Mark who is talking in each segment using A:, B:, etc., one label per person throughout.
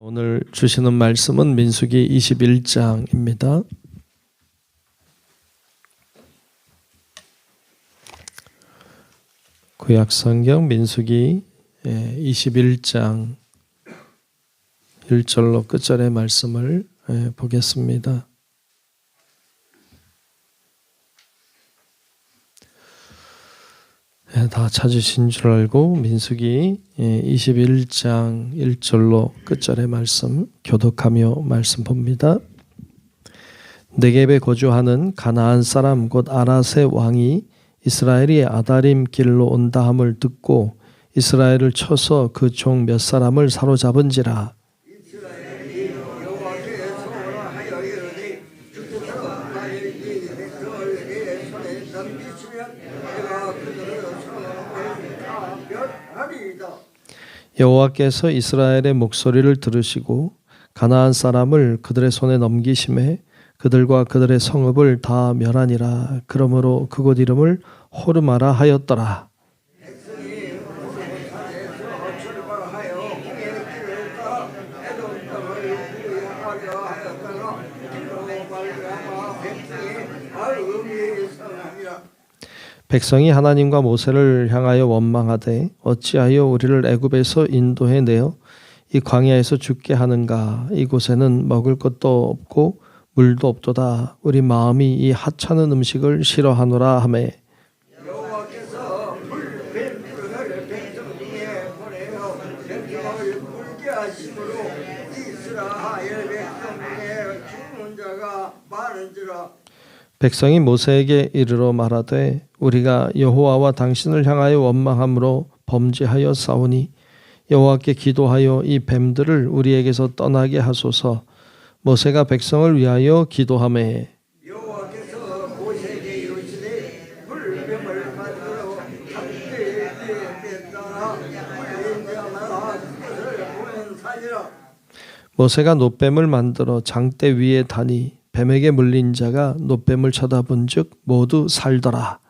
A: 오늘 주시는 말씀은 민수기 21장입니다. 구약성경 민수기 21장 1절로 끝절의 말씀을 보겠습니다. 다 찾으신 줄 알고 민수기 21장 1절로 끝절의 말씀 교독하며 말씀 봅니다. 네겝에 거주하는 가나안 사람 곧 아랏의 왕이 이스라엘이 아다림 길로 온다 함을 듣고 이스라엘을 쳐서 그 종 몇 사람을 사로잡은지라. 여호와께서 이스라엘의 목소리를 들으시고 가나안 사람을 그들의 손에 넘기심에 그들과 그들의 성읍을 다 멸하니라. 그러므로 그곳 이름을 호르마라 하였더라. 백성이 하나님과 모세를 향하여 원망하되 어찌하여 우리를 애굽에서 인도해 내어 이 광야에서 죽게 하는가. 이곳에는 먹을 것도 없고 물도 없도다. 우리 마음이 이 하찮은 음식을 싫어하노라 하매
B: 여호와께서 불을 백성 중에 보내어 백성을 굶게 하심으로 이스라엘 백성 중에 죽는 자가 많은지라.
A: 백성이 모세에게 이르러 말하되 우리가 여호와와 당신을 향하여 원망함으로 범죄하여 싸우니 여호와께 기도하여 이 뱀들을 우리에게서 떠나게 하소서. 모세가 백성을 위하여 기도하매
B: 여호와께서 모세에게 이르시되 불뱀을 만들어 함께 뱉다가 물린 자마다 그것을 보면 살리라.
A: 모세가 놋뱀을 만들어 장대 위에 다니 뱀에게 물린 자가 놋뱀을 쳐다본 즉 모두 살더라.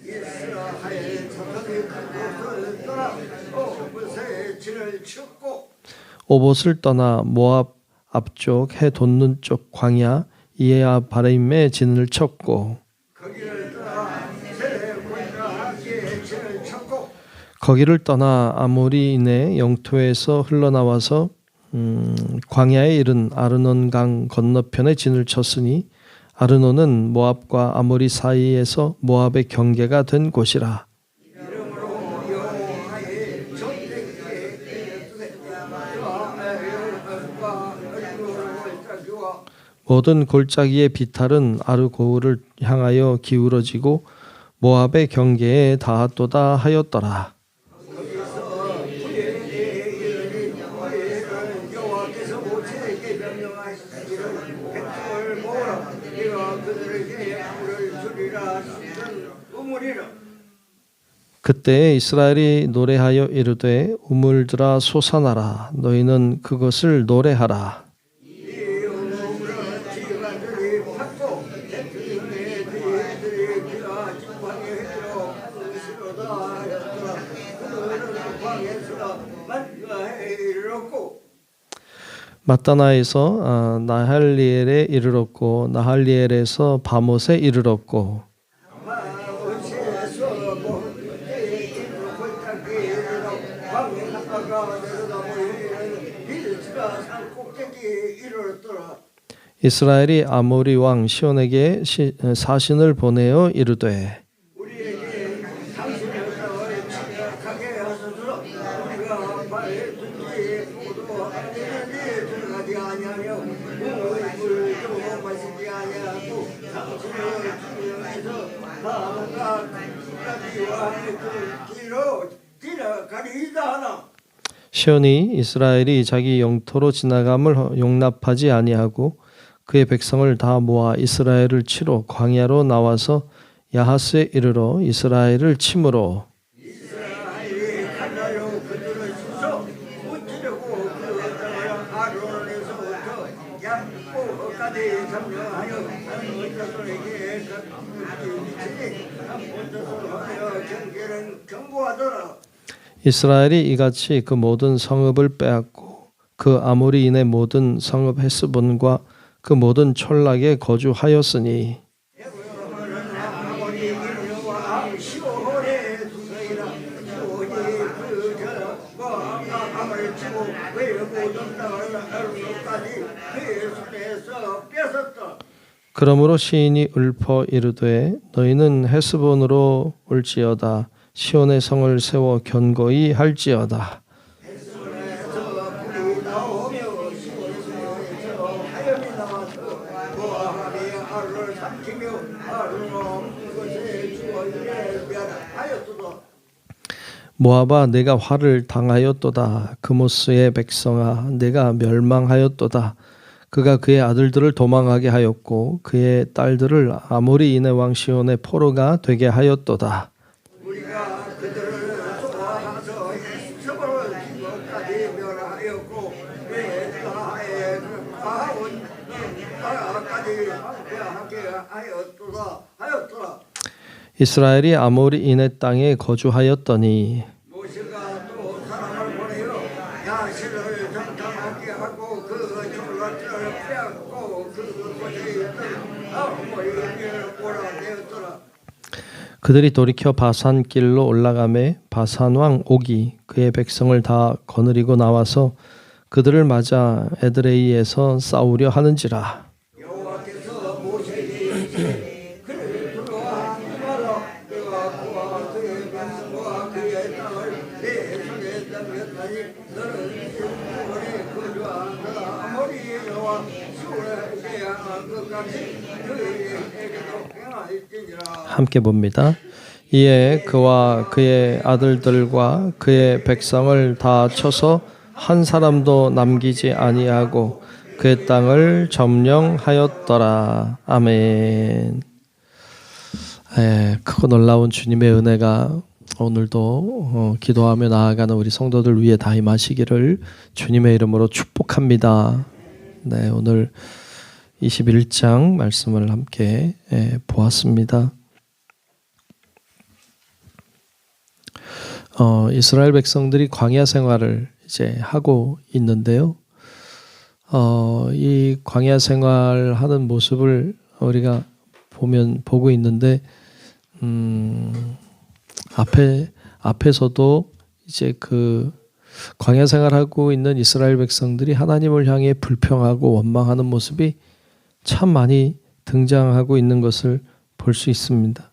B: 이스라엘 자손이 그곳을 떠나 오봇의 진을 쳤고
A: 오봇을 떠나 모압 앞쪽 해 돋는 쪽 광야 이에야 바림의 진을 쳤고
B: 거기를 떠나 세레곤과 함께 진을 쳤고
A: 거기를 떠나 아모리인의 영토에서 흘러나와서 광야에 이른 아르논강 건너편에 진을 쳤으니 아르논은 모압과 아모리 사이에서 모압의 경계가 된 곳이라.
B: 이름으로 여호와의 전쟁기에
A: 모든 골짜기의 비탈은 아르고울을 향하여 기울어지고 모압의 경계에 닿았도다 하였더라.
B: 여호와께서 모세에게 명령하시기를 백성을 모으라. 네가 그들에게 물을 주리라 하시는 우물이라.
A: 그때 이스라엘이 노래하여 이르되 우물들아 솟아나라. 너희는 그것을 노래하라.
B: 이 우물은 지간들이 팠고 백성의 뒤들이 비가 지팡이 흘려 시로다 하였더라. 그들은 광야에서 만가에 이르렀고
A: 마따나에서 나할리엘에 이르렀고 나할리엘에서 바못에 이르렀고
B: 마오시에서 모태에 이르러 골짜기에 이르러 광야가 내려다 보이는 빌스가 산 꼭대기에 이르렀더라.
A: 이스라엘이 아모리 왕 시온에게 사신을 보내어 이르되
B: 우리에게 당신의 땅을 침략하게 하소서. 우리가 발든지 포도하는지 들어가지 아니하며 물도 마시지 아니하고 당신의 주변에서 나무가 끝까지와 그 길로 지나가리이다 하나.
A: 시온이 이스라엘이 자기 영토로 지나감을 용납하지 아니하고 그의 백성을 다 모아 이스라엘을 치러 광야로 나와서 야하스에 이르러 이스라엘을 치므로
B: 이스라엘이 칼날로 그들을 쳐서 무찌르고 그 땅을 아론에서부터 양포까지 점령하여 한 자손에게 미치니 한 자손하여 경계는 견고하더라.
A: 이스라엘이 이같이 그 모든 성읍을 빼앗고 그 아모리인의 모든 성읍 헤스본과 그 모든 촌락에 거주하였으니 그러므로 시인이 읊어 이르되 너희는 헤스본으로 올지어다 시온의 성을 세워 견고히 할지어다. 모압아 내가 화를 당하였도다. 그모스의 백성아 내가 멸망하였도다. 그가 그의 아들들을 도망하게 하였고 그의 딸들을 아모리인의 왕 시온의 포로가 되게 하였도다.
B: 우리가 그들을 소화하서 서로 지금까지 멸하였고 그의 과학은 과학까지 하게 하였더라.
A: 이스라엘이 아모리인의 땅에 거주하였더니
B: 모세가 또 사람을 보내어 야실을 정탐하게 하고 그 졸라들을 빼앗고 그곳에 있던 아모리인을 몰아내었더라.
A: 그들이 돌이켜 바산 길로 올라가매 바산 왕 옥이 그의 백성을 다 거느리고 나와서 그들을 맞아 에드레이에서 싸우려 하는지라.
B: 여호와께서 모세에게 그를 들어와 말라 내가 그와 그의 백성과 그의 땅을 내 손에 넘겼다니 너는 시온에 거주하는 아모리 여호와 시온에 향한 것까지 그에게도 행하였지니라.
A: 함께 봅니다. 이에 그와 그의 아들들과 그의 백성을 다 쳐서 한 사람도 남기지 아니하고 그의 땅을 점령하였더라. 아멘. 크고 놀라운 주님의 은혜가 오늘도 기도하며 나아가는 우리 성도들 위해 다 임하시기를 주님의 이름으로 축복합니다. 네, 오늘 21장 말씀을 함께 보았습니다. 이스라엘 백성들이 광야 생활을 이제 하고 있는데요. 이 광야 생활하는 모습을 우리가 보고 있는데, 앞에서도 이제 그 광야 생활하고 있는 이스라엘 백성들이 하나님을 향해 불평하고 원망하는 모습이 참 많이 등장하고 있는 것을 볼 수 있습니다.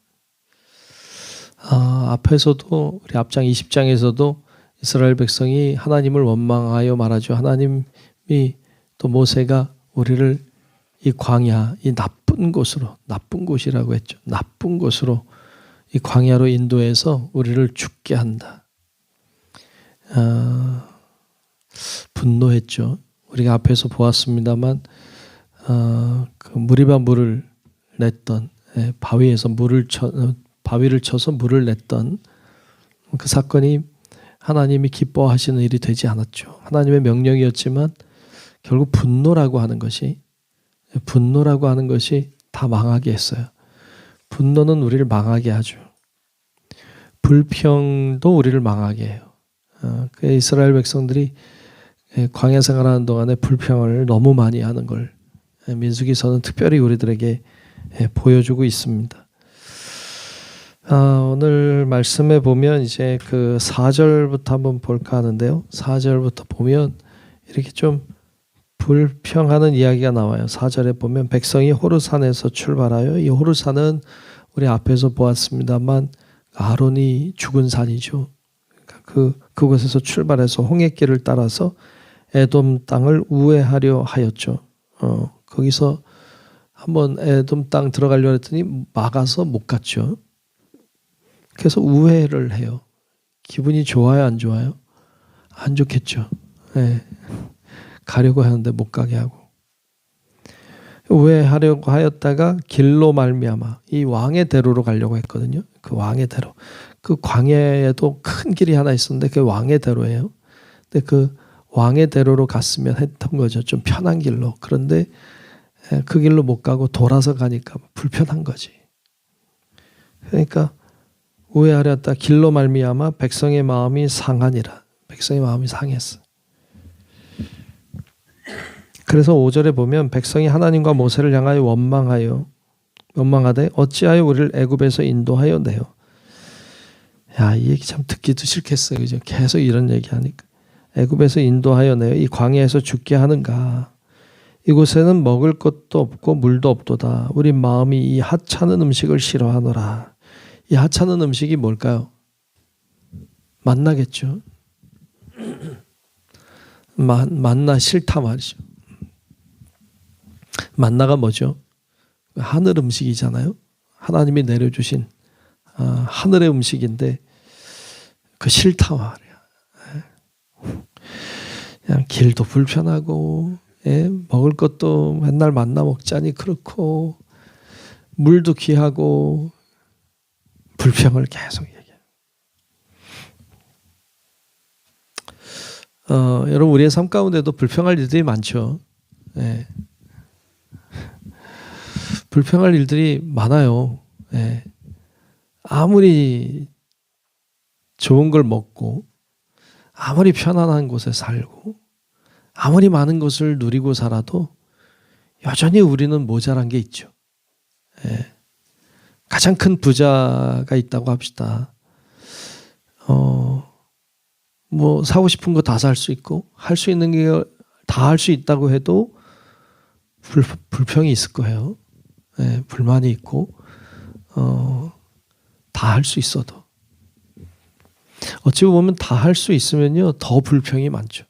A: 앞에서도 우리 앞장 20장에서도 이스라엘 백성이 하나님을 원망하여 말하죠. 하나님이 또 모세가 우리를 이 광야, 이 나쁜 곳이라고 했죠. 나쁜 곳으로 이 광야로 인도해서 우리를 죽게 한다. 분노했죠. 우리가 앞에서 보았습니다만 그 무리바 물을 냈던 바위에서 바위를 쳐서 물을 냈던 그 사건이 하나님이 기뻐하시는 일이 되지 않았죠. 하나님의 명령이었지만 결국 분노라고 하는 것이 다 망하게 했어요. 분노는 우리를 망하게 하죠. 불평도 우리를 망하게 해요. 그 이스라엘 백성들이 광야 생활하는 동안에 불평을 너무 많이 하는 걸 민수기서는 특별히 우리들에게 보여주고 있습니다. 오늘 말씀에 보면 이제 그 4절부터 한번 볼까 하는데요. 4절부터 보면 이렇게 좀 불평하는 이야기가 나와요. 4절에 보면 백성이 호르산에서 출발하여, 이 호르산은 우리 앞에서 보았습니다만 아론이 죽은 산이죠. 그곳에서 출발해서 홍해길을 따라서 에돔 땅을 우회하려 하였죠. 거기서 한번 에돔 땅 들어가려고 했더니 막아서 못 갔죠. 그래서 우회를 해요. 기분이 좋아요, 안 좋아요? 안 좋겠죠. 네. 가려고 하는데 못 가게 하고. 우회하려고 하였다가 길로 말미암아 이 왕의 대로로 가려고 했거든요. 그 왕의 대로. 그 광야에도 큰 길이 하나 있었는데 그게 왕의 대로예요. 근데 그 왕의 대로로 갔으면 했던 거죠. 좀 편한 길로. 그런데 그 길로 못 가고 돌아서 가니까 불편한 거지. 그러니까 우회하렸다 길로 말미암아 백성의 마음이 상하니라. 백성의 마음이 상했어. 그래서 5절에 보면 백성이 하나님과 모세를 향하여 원망하되 어찌하여 우리를 애굽에서 인도하여 내요. 야, 이 얘기 참 듣기도 싫겠어요. 그죠? 계속 이런 얘기하니까. 애굽에서 인도하여 내요. 이 광야에서 죽게 하는가. 이곳에는 먹을 것도 없고 물도 없도다. 우리 마음이 이 하찮은 음식을 싫어하노라. 이 하찮은 음식이 뭘까요? 만나겠죠. 만나 싫다 말이죠. 만나가 뭐죠? 하늘 음식이잖아요. 하나님이 내려주신 하늘의 음식인데 그 싫다 말이야. 그냥 길도 불편하고 먹을 것도 맨날 만나 먹자니 그렇고 물도 귀하고 불평을 계속 얘기해요. 여러분 우리의 삶 가운데도 불평할 일들이 많죠. 불평할 일들이 많아요. 아무리 좋은 걸 먹고 아무리 편안한 곳에 살고 아무리 많은 것을 누리고 살아도 여전히 우리는 모자란 게 있죠. 가장 큰 부자가 있다고 합시다. 뭐 사고 싶은 거 다 살 수 있고 할 수 있는 게 다 할 수 있다고 해도 불평이 있을 거예요. 불만이 있고 다 할 수 있어도 어찌 보면 다 할 수 있으면요 더 불평이 많죠.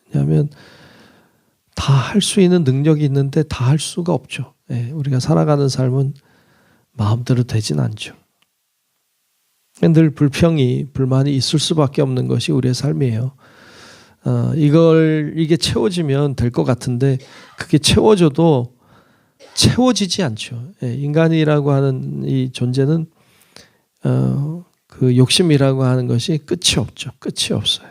A: 왜냐하면 다 할 수 있는 능력이 있는데 다 할 수가 없죠. 우리가 살아가는 삶은 마음대로 되진 않죠. 늘 불만이 있을 수밖에 없는 것이 우리의 삶이에요. 이게 채워지면 될 것 같은데 그게 채워져도 채워지지 않죠. 인간이라고 하는 이 존재는 그 욕심이라고 하는 것이 끝이 없죠. 끝이 없어요.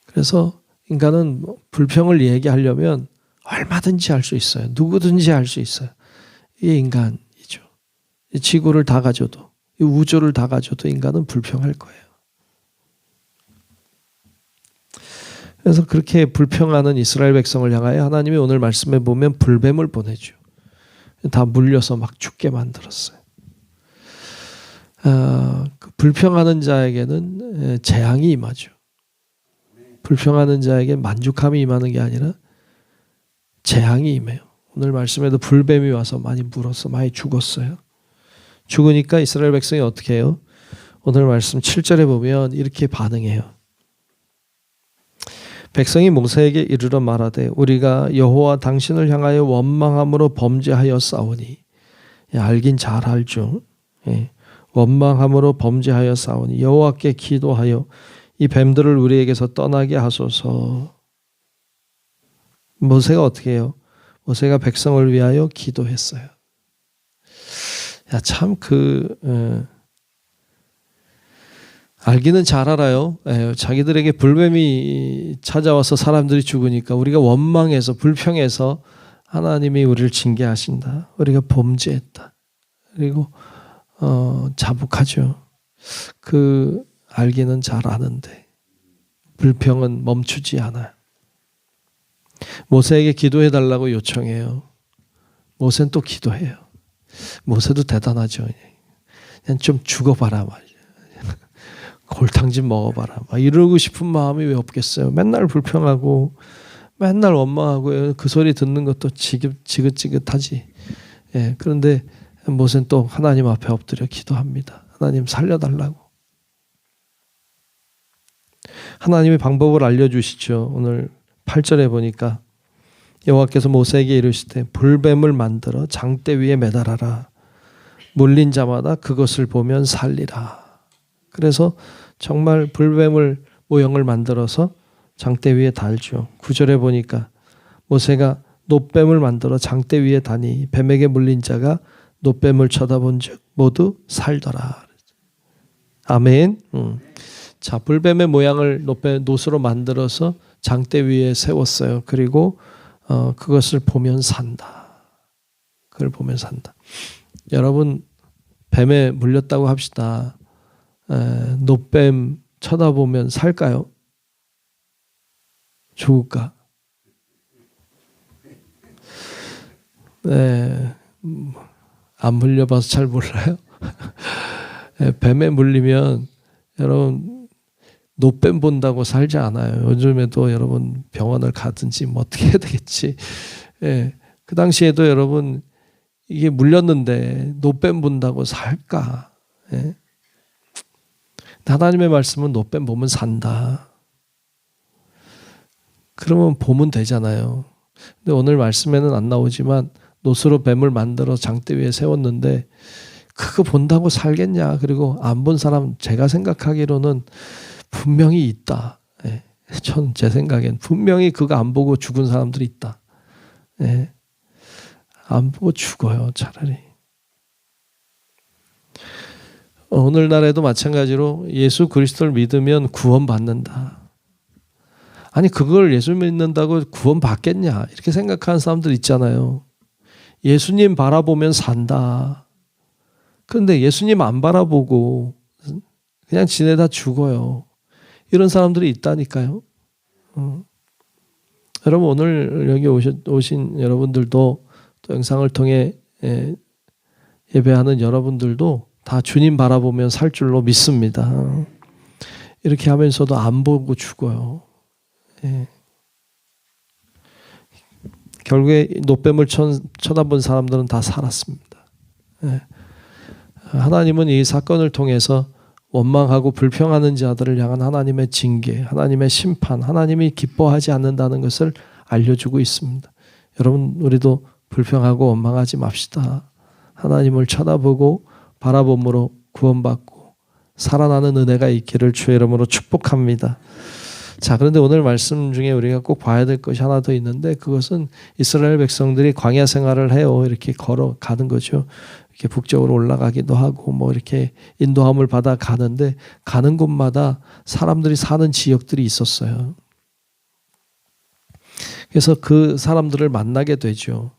A: 그래서 인간은 불평을 얘기하려면 얼마든지 할 수 있어요. 누구든지 할 수 있어요. 이게 인간이죠. 이 지구를 다 가져도 이 우주를 다 가져도 인간은 불평할 거예요. 그래서 그렇게 불평하는 이스라엘 백성을 향하여 하나님이 오늘 말씀에 보면 불뱀을 보내죠. 다 물려서 막 죽게 만들었어요. 그 불평하는 자에게는 재앙이 임하죠. 불평하는 자에게 만족함이 임하는 게 아니라 재앙이 임해요. 오늘 말씀에도 불뱀이 와서 많이 물어서 많이 죽었어요. 죽으니까 이스라엘 백성이 어떻게 해요? 오늘 말씀 7절에 보면 이렇게 반응해요. 백성이 모세에게 이르러 말하되 우리가 여호와 당신을 향하여 원망함으로 범죄하여 싸우니 알긴 잘 알죠. 원망함으로 범죄하여 싸우니 여호와께 기도하여 이 뱀들을 우리에게서 떠나게 하소서. 모세가 어떻게 해요? 모세가 백성을 위하여 기도했어요. 참 알기는 잘 알아요. 자기들에게 불뱀이 찾아와서 사람들이 죽으니까 우리가 원망해서 불평해서 하나님이 우리를 징계하신다. 우리가 범죄했다. 그리고 자복하죠. 알기는 잘 아는데 불평은 멈추지 않아요. 모세에게 기도해 달라고 요청해요. 모세는 또 기도해요. 모세도 대단하죠. 그냥 좀 죽어봐라 말이야. 골탕 좀 먹어봐라. 막 이러고 싶은 마음이 왜 없겠어요. 맨날 불평하고 맨날 원망하고 그 소리 듣는 것도 지긋지긋하지. 그런데 모세는 또 하나님 앞에 엎드려 기도합니다. 하나님 살려달라고. 하나님이 방법을 알려주시죠. 오늘 8절에 보니까 여호와께서 모세에게 이르시되 불뱀을 만들어 장대 위에 매달아라. 물린 자마다 그것을 보면 살리라. 그래서 정말 불뱀을 모형을 만들어서 장대 위에 달죠. 9절에 보니까 모세가 놋뱀을 만들어 장대 위에 다니 뱀에게 물린 자가 놋뱀을 쳐다본 즉 모두 살더라. 아멘. 자, 불뱀의 모양을 놋으로 만들어서 장대 위에 세웠어요. 그리고 그것을 보면 산다. 그걸 보면 산다. 여러분 뱀에 물렸다고 합시다. 놋뱀 쳐다보면 살까요? 죽을까? 네, 안 물려봐서 잘 몰라요. 뱀에 물리면 여러분 노뱀 본다고 살지 않아요. 요즘에도 여러분 병원을 가든지 뭐 어떻게 해야 되겠지. 예, 그 당시에도 여러분 이게 물렸는데 노뱀 본다고 살까? 예? 하나님의 말씀은 노뱀 보면 산다. 그러면 보면 되잖아요. 근데 오늘 말씀에는 안 나오지만 노스로 뱀을 만들어 장대 위에 세웠는데 그거 본다고 살겠냐? 그리고 안 본 사람 제가 생각하기로는 분명히 있다. 예. 전 제 생각엔 분명히 그거 안 보고 죽은 사람들이 있다. 예. 안 보고 죽어요, 차라리. 오늘날에도 마찬가지로 예수 그리스도를 믿으면 구원받는다. 아니 그걸 예수 믿는다고 구원받겠냐? 이렇게 생각하는 사람들 있잖아요. 예수님 바라보면 산다. 그런데 예수님 안 바라보고 그냥 지내다 죽어요. 이런 사람들이 있다니까요. 여러분 오늘 여기 오신 여러분들도 또 영상을 통해 예배하는 여러분들도 다 주님 바라보면 살 줄로 믿습니다. 이렇게 하면서도 안 보고 죽어요. 예. 결국에 노뱀을 쳐다본 사람들은 다 살았습니다. 예. 하나님은 이 사건을 통해서 원망하고 불평하는 자들을 향한 하나님의 징계, 하나님의 심판, 하나님이 기뻐하지 않는다는 것을 알려주고 있습니다. 여러분 우리도 불평하고 원망하지 맙시다. 하나님을 쳐다보고 바라봄으로 구원받고 살아나는 은혜가 있기를 주의 이름으로 축복합니다. 자, 그런데 오늘 말씀 중에 우리가 꼭 봐야 될 것이 하나 더 있는데 그것은 이스라엘 백성들이 광야 생활을 해요. 이렇게 걸어가는 거죠. 이렇게 북쪽으로 올라가기도 하고 뭐 이렇게 인도함을 받아 가는데 가는 곳마다 사람들이 사는 지역들이 있었어요. 그래서 그 사람들을 만나게 되죠.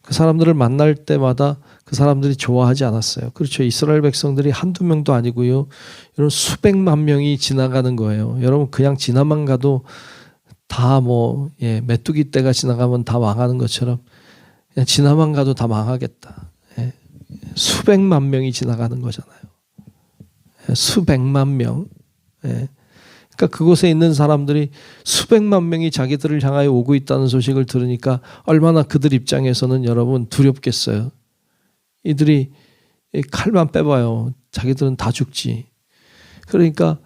A: 그 사람들을 만날 때마다 그 사람들이 좋아하지 않았어요. 그렇죠. 이스라엘 백성들이 한두 명도 아니고요. 여러분 수백만 명이 지나가는 거예요. 여러분 그냥 지나만 가도 다 뭐 메뚜기 떼가 지나가면 다 망하는 것처럼 그냥 지나만 가도 다 망하겠다. 수백만 명이 지나가는 거잖아요. 수백만 명. 그러니까 그곳에 있는 사람들이 수백만 명이 자기들을 향하여 오고 있다는 소식을 들으니까 얼마나 그들 입장에서는 여러분 두렵겠어요. 이들이 칼만 빼봐요. 자기들은 다 죽지. 그러니까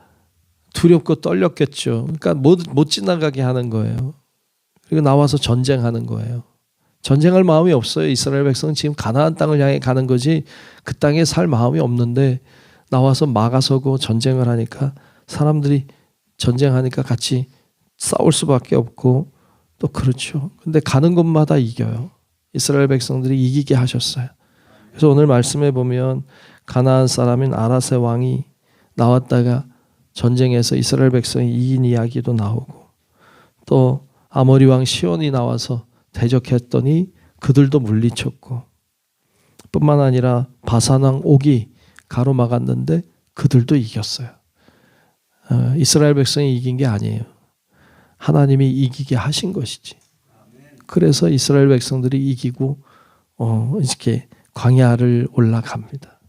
A: 두렵고 떨렸겠죠. 그러니까 못 지나가게 하는 거예요. 그리고 나와서 전쟁하는 거예요. 전쟁할 마음이 없어요. 이스라엘 백성은 지금 가나안 땅을 향해 가는 거지 그 땅에 살 마음이 없는데 나와서 막아서고 전쟁을 하니까 사람들이 전쟁하니까 같이 싸울 수밖에 없고 또 그렇죠. 근데 가는 곳마다 이겨요. 이스라엘 백성들이 이기게 하셨어요. 그래서 오늘 말씀에 보면 가나안 사람인 아라세 왕이 나왔다가 전쟁에서 이스라엘 백성이 이긴 이야기도 나오고 또 아모리 왕 시온이 나와서 대적했더니 그들도 물리쳤고 뿐만 아니라 바산 왕 옥이 가로막았는데 그들도 이겼어요. 이스라엘 백성이 이긴 게 아니에요. 하나님이 이기게 하신 것이지. 그래서 이스라엘 백성들이 이기고 이렇게 광야를 올라갑니다.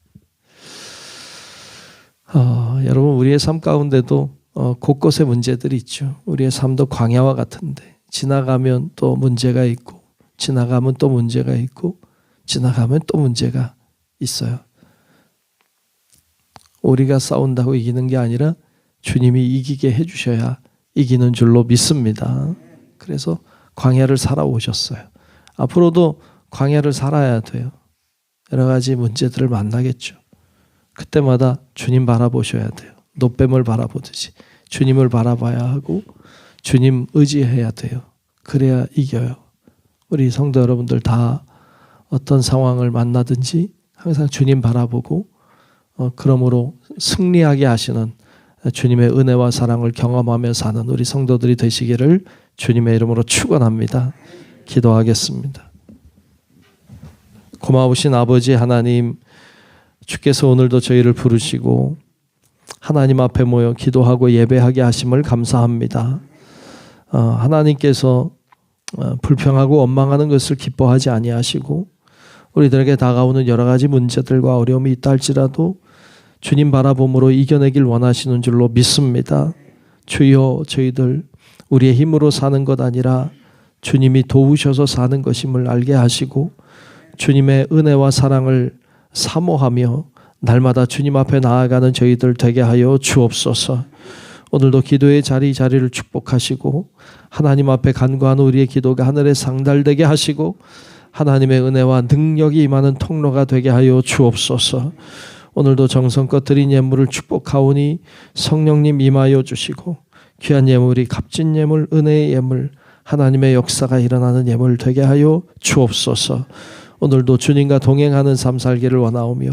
A: 여러분 우리의 삶 가운데도 곳곳에 문제들이 있죠. 우리의 삶도 광야와 같은데 지나가면 또 문제가 있고 지나가면 또 문제가 있고 지나가면 또 문제가 있어요. 우리가 싸운다고 이기는 게 아니라 주님이 이기게 해주셔야 이기는 줄로 믿습니다. 그래서 광야를 살아오셨어요. 앞으로도 광야를 살아야 돼요. 여러 가지 문제들을 만나겠죠. 그때마다 주님 바라보셔야 돼요. 노뱀을 바라보듯이 주님을 바라봐야 하고 주님 의지해야 돼요. 그래야 이겨요. 우리 성도 여러분들 다 어떤 상황을 만나든지 항상 주님 바라보고 그러므로 승리하게 하시는 주님의 은혜와 사랑을 경험하며 사는 우리 성도들이 되시기를 주님의 이름으로 축원합니다. 기도하겠습니다. 고마우신 아버지 하나님, 주께서 오늘도 저희를 부르시고 하나님 앞에 모여 기도하고 예배하게 하심을 감사합니다. 하나님께서 불평하고 원망하는 것을 기뻐하지 아니하시고 우리들에게 다가오는 여러 가지 문제들과 어려움이 있다 할지라도 주님 바라봄으로 이겨내길 원하시는 줄로 믿습니다. 주여, 저희들 우리의 힘으로 사는 것 아니라 주님이 도우셔서 사는 것임을 알게 하시고 주님의 은혜와 사랑을 사모하며 날마다 주님 앞에 나아가는 저희들 되게 하여 주옵소서. 오늘도 기도의 자리를 축복하시고 하나님 앞에 간구하는 우리의 기도가 하늘에 상달되게 하시고 하나님의 은혜와 능력이 임하는 통로가 되게 하여 주옵소서. 오늘도 정성껏 드린 예물을 축복하오니 성령님 임하여 주시고 귀한 예물이 값진 예물, 은혜의 예물, 하나님의 역사가 일어나는 예물 되게 하여 주옵소서. 오늘도 주님과 동행하는 삶 살기를 원하오며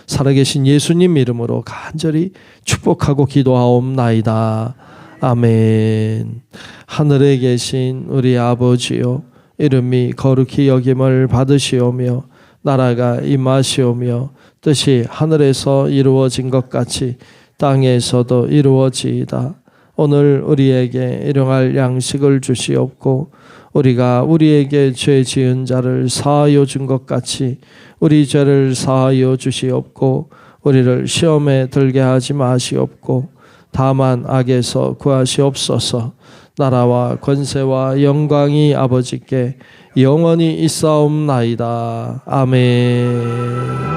A: 살아계신 예수님 이름으로 간절히 축복하고 기도하옵나이다. 아멘. 하늘에 계신 우리 아버지요, 이름이 거룩히 여김을 받으시오며 나라가 임하시오며 뜻이 하늘에서 이루어진 것 같이 땅에서도 이루어지이다. 오늘 우리에게 일용할 양식을 주시옵고 우리가 우리에게 죄 지은 자를 사하여 준 것 같이 우리 죄를 사하여 주시옵고 우리를 시험에 들게 하지 마시옵고 다만 악에서 구하시옵소서. 나라와 권세와 영광이 아버지께 영원히 있사옵나이다. 아멘.